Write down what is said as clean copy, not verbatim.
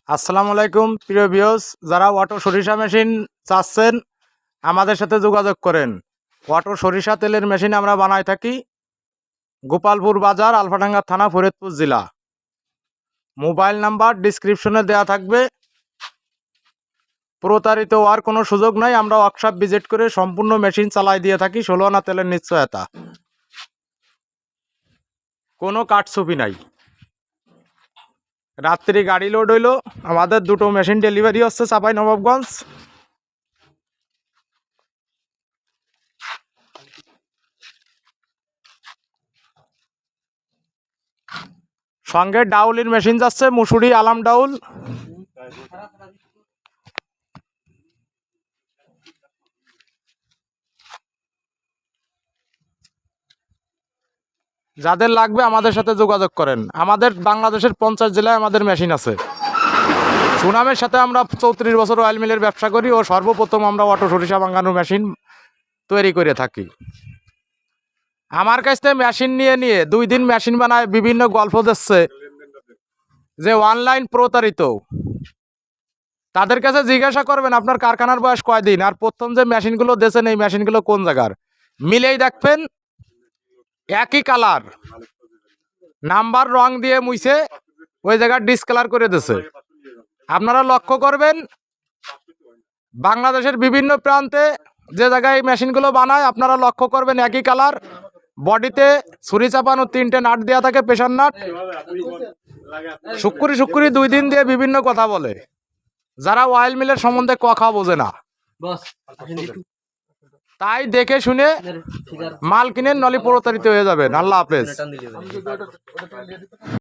আসসালামু আলাইকুম প্রিয় ভিউয়ার্স, যারা অটো সরিষা মেশিন চাচ্ছেন আমাদের সাথে যোগাযোগ করেন। অটো সরিষা তেলের মেশিন আমরা বানাই থাকি গোপালপুর বাজার, আলফাডাঙ্গা থানা, ফরিদপুর জেলা। মোবাইল নাম্বার ডিসক্রিপশনে দেওয়া থাকবে। প্রতারিত হওয়ার কোনো সুযোগ নাই। আমরা ওয়ার্কশপ ভিজিট করে সম্পূর্ণ মেশিন চালাই দিয়ে থাকি 16 আনা তেলের নিশ্চয়তা, কোনো কাটছুপি নাই। রাত্রি গাড়ি লোড হইলো, আমাদের দুটো মেশিন ডেলিভারি হচ্ছে চাপাই নবাবগঞ্জ। সঙ্গে ডাউলির মেশিন যাচ্ছে, মুসুরি আলাম ডাউল। যাদের লাগবে আমাদের সাথে যোগাযোগ করেন। আমাদের বাংলাদেশের 50 জেলায় আমাদের মেশিন আছে। সুনামের সাথে আমরা 34 বছর অয়েল মিলের ব্যবসা করি ও সর্বপ্রথম আমরা অটো সরিষা ভাঙানোর মেশিন তৈরি করে থাকি। আমার কাছ থেকে মেশিন নিয়ে 2 দিন মেশিন বানায় বিভিন্ন গল্প দিচ্ছে যে অনলাইন প্রতারিত। তাদের কাছে জিজ্ঞাসা করবেন আপনার কারখানার বয়স কয়দিন, আর প্রথম যে মেশিনগুলো দিয়েছেন এই মেশিনগুলো কোন জায়গার, মিলেই দেখবেন একই কালার, নাম্বার রং দিয়ে মুইছে ওই জায়গায় ডিসকালার করে দিছে। আপনারা লক্ষ্য করবেন বাংলাদেশের বিভিন্ন প্রান্তে যে জায়গায় এই মেশিনগুলো বানায় আপনারা লক্ষ্য করবেন একই কালার, বডিতে ছুরি চাপানো 3টে নাট দেওয়া থাকে, প্রেশার নাট। শুক্কুরি 2 দিন দিয়ে বিভিন্ন কথা বলে, যারা অয়েল মিলের সম্বন্ধে কথা বোঝে না। তাই দেখে শুনে মাল কিনেন, নলি প্রতারিত হয়ে যাবেন। আল্লাহ হাফেজ।